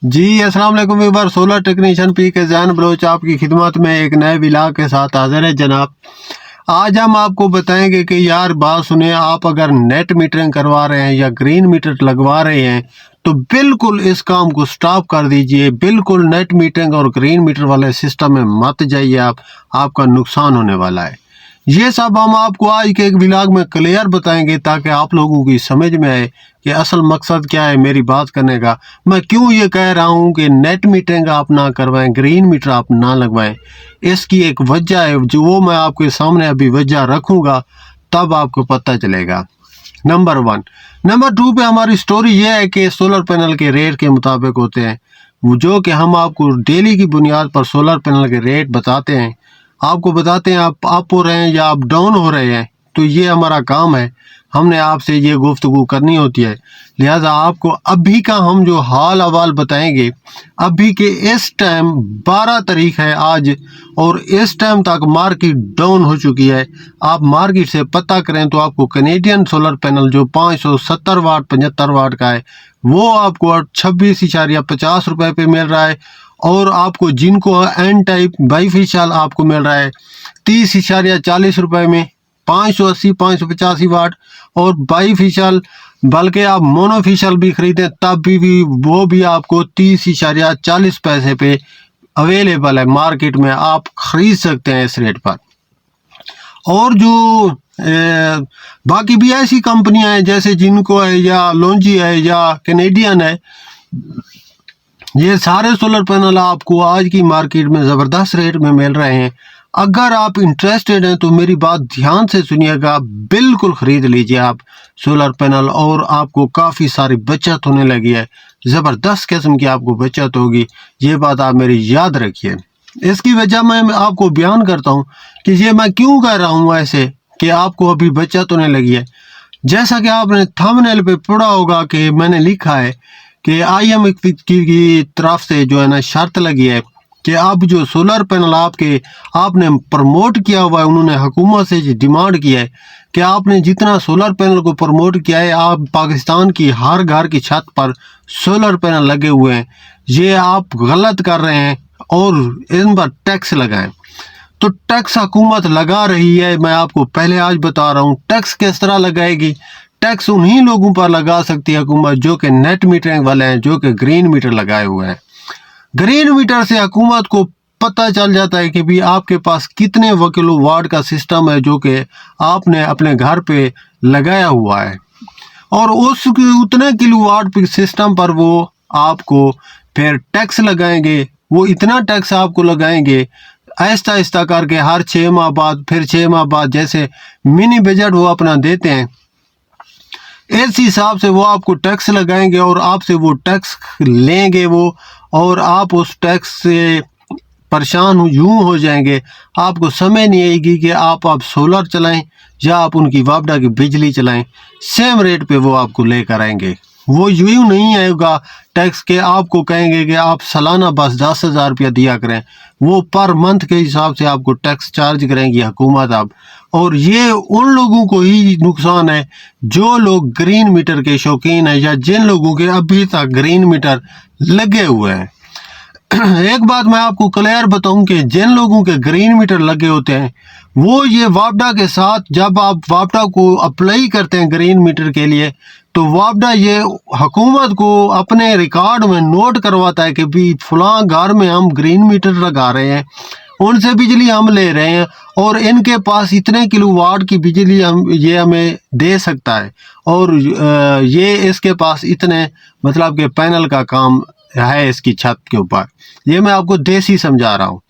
जी अस्सलाम वालेकुम। एक बार सोलर टेक्नीशियन पी के जैन बलोच आपकी खिदमत में एक नए विलाग के साथ हाजिर है जनाब। आज हम आपको बताएंगे कि यार बात सुने, आप अगर नेट मीटरिंग करवा रहे हैं या ग्रीन मीटर लगवा रहे हैं तो बिल्कुल इस काम को स्टॉप कर दीजिए। बिल्कुल नेट मीटरिंग और ग्रीन मीटर वाले सिस्टम में मत जाइए, आपका नुकसान होने वाला है। ये सब हम आपको आज के एक व्लॉग में क्लियर बताएंगे ताकि आप लोगों की समझ में आए कि असल मकसद क्या है मेरी बात करने का। मैं क्यों ये कह रहा हूँ कि नेट मीटरिंग आप ना करवाएं, ग्रीन मीटर आप ना लगवाएं। इसकी एक वजह है जो वो मैं आपके सामने अभी वजह रखूँगा, तब आपको पता चलेगा। नंबर 1। नंबर 2 पे हमारी स्टोरी ये है कि सोलर पैनल के रेट के मुताबिक होते हैं, जो कि हम आपको डेली की बुनियाद पर सोलर पैनल के रेट बताते हैं। आपको बताते हैं आप अप हो रहे हैं या आप डाउन हो रहे हैं, तो ये हमारा काम है। हमने आपसे ये गुफ्तगू करनी होती है, लिहाजा आपको अभी का हम जो हाल अहवाल बताएंगे। अभी के इस टाइम 12 तारीख है आज, और इस टाइम तक मार्केट डाउन हो चुकी है। आप मार्केट से पता करें तो आपको कैनेडियन सोलर पैनल जो 570 वाट 75 वाट का है वो आपको 26.50 रुपये पे मिल रहा है, और आपको जिनको एन टाइप बाईफिशियल आपको मिल रहा है 30.40 रुपये में 580 585 वाट, और बाईफिशियल बल्कि आप मोनोफिशियल भी खरीदें तब भी वो भी आपको 30.40 पैसे पे अवेलेबल है। मार्केट में आप खरीद सकते हैं इस रेट पर। और जो बाकी भी ऐसी कंपनियां हैं जैसे जिनको है या लॉन्जी है या कैनेडियन है, ये सारे सोलर पैनल आपको आज की मार्केट में ज़बरदस्त रेट में मिल रहे हैं। अगर आप इंटरेस्टेड हैं तो मेरी बात ध्यान से सुनिएगा, बिल्कुल ख़रीद लीजिए आप सोलर पैनल, और आपको काफ़ी सारी बचत होने लगी है। ज़बरदस्त किस्म की आपको बचत होगी, ये बात आप मेरी याद रखिए। इसकी वजह मैं आपको बयान करता हूँ कि ये मैं क्यों कह रहा हूँ ऐसे कि आपको अभी बचत होने लगी है। जैसा कि आपने थंबनेल पे पढ़ा होगा कि मैंने लिखा है कि IMF की तरफ से जो है ना शर्त लगी है कि अब जो सोलर पैनल आपने प्रमोट किया हुआ है, उन्होंने हुकूमत से डिमांड किया है कि आपने जितना सोलर पैनल को प्रमोट किया है, आप पाकिस्तान की हर घर की छत पर सोलर पैनल लगे हुए हैं, ये आप गलत कर रहे हैं और इन पर टैक्स लगाएं। तो टैक्स हुकूमत लगा रही है, मैं आपको पहले आज बता रहा हूँ। टैक्स किस तरह लगाएगी? टैक्स उन्हीं लोगों पर लगा सकती है हुकूमत जो कि नेट मीटरिंग वाले हैं, जो कि ग्रीन मीटर लगाए हुए हैं। ग्रीन मीटर से हुकूमत को पता चल जाता है कि भी आपके पास कितने किलो वाट का सिस्टम है जो कि आपने अपने घर पे लगाया हुआ है, और उस उतने किलो वाट सिस्टम पर वो आपको फिर टैक्स लगाएंगे। वो इतना टैक्स आपको लगाएंगे आहिस्ता आहिस्ता करके, हर 6 माह बाद, फिर 6 माह बाद, जैसे मिनी बजट वो अपना देते हैं इस हिसाब से वो आपको टैक्स लगाएंगे और आपसे वो टैक्स लेंगे वो, और आप उस टैक्स से परेशान यूं हो जाएंगे, आपको समझ नहीं आएगी कि आप सोलर चलाएं या आप उनकी वापडा की बिजली चलाएं, सेम रेट पे वो आपको लेकर आएंगे। वो यूं नहीं आएगा टैक्स के, आपको कहेंगे कि आप सालाना बस 10,000 रुपया दिया करें, वो पर मंथ के हिसाब से आपको टैक्स चार्ज करेंगी हुकूमत आप। और ये उन लोगों को ही नुकसान है जो लोग ग्रीन मीटर के शौकीन हैं या जिन लोगों के अभी तक ग्रीन मीटर लगे हुए हैं। एक बात मैं आपको क्लियर बताऊं कि जिन लोगों के ग्रीन मीटर लगे होते हैं वो ये वापडा के साथ, जब आप वापडा को अप्लाई करते हैं ग्रीन मीटर के लिए, तो वापडा ये हुकूमत को अपने रिकॉर्ड में नोट करवाता है कि भी फलां घर में हम ग्रीन मीटर लगा रहे हैं, उनसे बिजली हम ले रहे हैं, और इनके पास इतने किलो वाट की बिजली ये हमें दे सकता है, और ये इसके पास इतने मतलब के पैनल का काम है इसकी छत के ऊपर। ये मैं आपको देसी समझा रहा हूँ।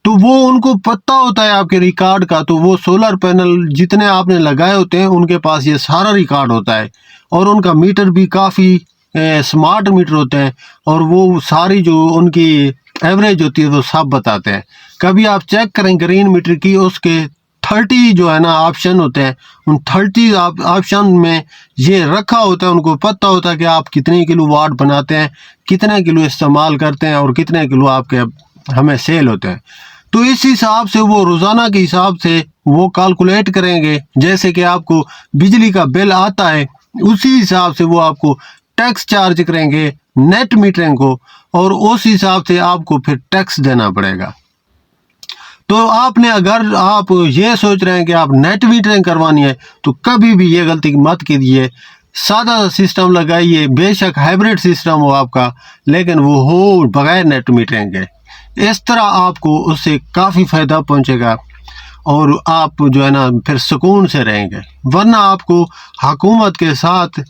तो वो उनको पता होता है आपके रिकॉर्ड का, तो वो सोलर पैनल जितने आपने लगाए होते हैं उनके पास ये सारा रिकॉर्ड होता है, और उनका मीटर भी काफ़ी स्मार्ट मीटर होते हैं, और वो सारी जो उनकी एवरेज होती है वो सब बताते हैं। कभी आप चेक करें ग्रीन मीटर की, उसके 30 जो है ना ऑप्शन होते हैं, उन 30 ऑप्शन में ये रखा होता है, उनको पता होता है कि आप कितने किलो वाट बनाते हैं, कितने किलो इस्तेमाल करते हैं, और कितने किलो आपके हमें सेल होते हैं। तो इस हिसाब से वो रोज़ाना के हिसाब से वो कैलकुलेट करेंगे। जैसे कि आपको बिजली का बिल आता है, उसी हिसाब से वो आपको टैक्स चार्ज करेंगे नेट मीटरिंग को, और उस हिसाब से आपको फिर टैक्स देना पड़ेगा। तो आपने, अगर आप ये सोच रहे हैं कि आप नेट मीटरिंग करवानी है, तो कभी भी ये गलती मत कीजिए। सादा सिस्टम लगाइए, बेशक हाइब्रिड सिस्टम हो आपका, लेकिन वो हो बगैर नेट मीटरिंग के। इस तरह आपको उससे काफ़ी फ़ायदा पहुंचेगा और आप जो है ना फिर सुकून से रहेंगे। वरना आपको हुकूमत के साथ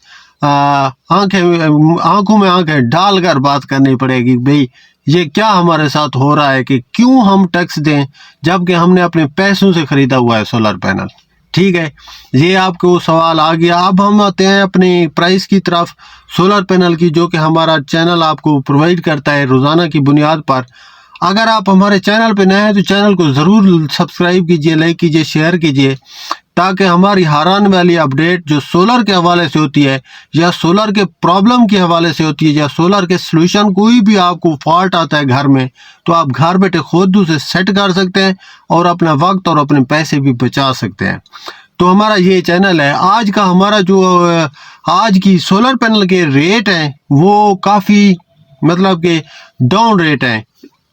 आंखों में आंखें डालकर बात करनी पड़ेगी, भाई ये क्या हमारे साथ हो रहा है कि क्यों हम टैक्स दें जबकि हमने अपने पैसों से ख़रीदा हुआ है सोलर पैनल। ठीक है, ये आपको सवाल आ गया। अब हम आते हैं अपनी प्राइस की तरफ सोलर पैनल की, जो कि हमारा चैनल आपको प्रोवाइड करता है रोज़ाना की बुनियाद पर। अगर आप हमारे चैनल पे नए हैं तो चैनल को ज़रूर सब्सक्राइब कीजिए, लाइक कीजिए, शेयर कीजिए, ताकि हमारी हर आने वाली अपडेट जो सोलर के हवाले से होती है या सोलर के प्रॉब्लम के हवाले से होती है या सोलर के सलूशन, कोई भी आपको फॉल्ट आता है घर में, तो आप घर बैठे खुद उसे सेट कर सकते हैं और अपना वक्त और अपने पैसे भी बचा सकते हैं। तो हमारा ये चैनल है। आज का हमारा जो आज की सोलर पैनल के रेट हैं वो काफ़ी मतलब कि डाउन रेट हैं।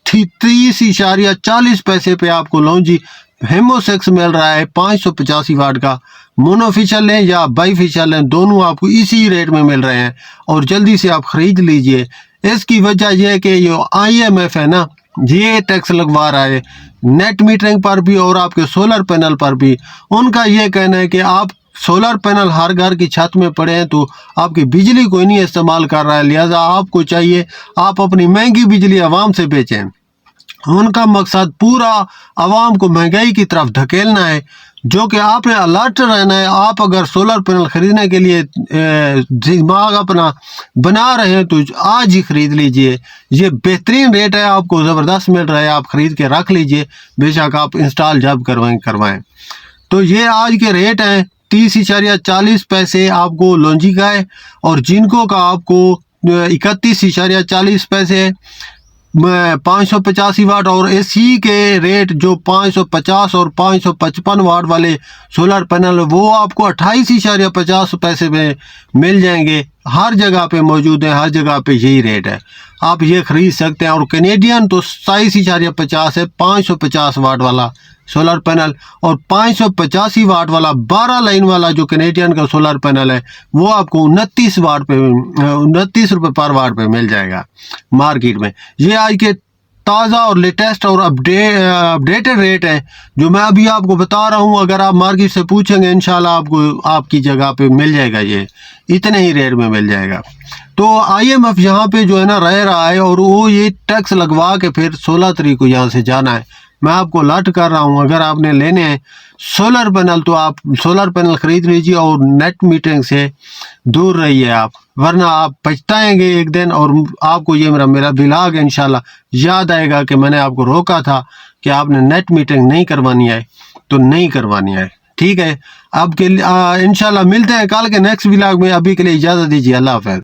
30.40 पैसे पे आपको लॉन्जी हेमोसेक्स मिल रहा है 585 वाट का। मोनोफिशियल लें या बाईफिशियल लें, दोनों आपको इसी रेट में मिल रहे हैं और जल्दी से आप ख़रीद लीजिए। इसकी वजह यह है कि ये IMF है ना, ये टैक्स लगवा रहा है नेट मीटरिंग पर भी और आपके सोलर पैनल पर भी। उनका ये कहना है कि आप सोलर पैनल हर घर की छत में पड़े हैं तो आपकी बिजली कोई नहीं इस्तेमाल कर रहा है, लिहाजा आपको चाहिए आप अपनी महंगी बिजली आवाम से बेचें। उनका मकसद पूरा आवाम को महंगाई की तरफ धकेलना है, जो कि आपने अलर्ट रहना है। आप अगर सोलर पैनल ख़रीदने के लिए दिमाग अपना बना रहे हैं तो आज ही ख़रीद लीजिए। ये बेहतरीन रेट है, आपको ज़बरदस्त मिल रहा है, आप ख़रीद के रख लीजिए, बेशक आप इंस्टॉल जब करवाएं। तो ये आज के रेट हैं। 30.40 पैसे आपको लॉन्जी का है और जिनको का आपको 31.40 पैसे है 585 वाट, और AC के रेट जो 550 और 555 वाट वाले सोलर पैनल वो आपको 28.50 पैसे में मिल जाएंगे। हर जगह पे मौजूद है, हर जगह पे यही रेट है, आप ये ख़रीद सकते हैं। और कैनेडियन तो 27.50 है 550 वाट वाला सोलर पैनल, और 585 वाट वाला 12 लाइन वाला जो कैनेडियन का सोलर पैनल है वो आपको 29 रुपये पर वाट पे मिल जाएगा मार्केट में। ये आज के ताज़ा और लेटेस्ट और अपडेटेड रेट है जो मैं अभी आपको बता रहा हूँ। अगर आप मार्केट से पूछेंगे इंशाल्लाह आपको आपकी जगह पे मिल जाएगा, ये इतने ही रेट में मिल जाएगा। तो IMF यहाँ पे जो है ना रह रहा है और वो ये टैक्स लगवा के फिर 16 तारीख को यहाँ से जाना है। मैं आपको अलर्ट कर रहा हूँ, अगर आपने लेने हैं सोलर पैनल तो आप सोलर पैनल ख़रीद लीजिए और नेट मीटरिंग से दूर रहिए आप, वरना आप पछताएंगे एक दिन और आपको ये मेरा बिलाग इंशाल्लाह याद आएगा कि मैंने आपको रोका था कि आपने नेट मीटरिंग नहीं करवानी है तो नहीं करवानी है। ठीक है, अब के इंशाल्लाह मिलते हैं कल के नेक्स्ट व्लॉग में। अभी के लिए इजाज़त दीजिए, अल्लाह हाफ़िज़।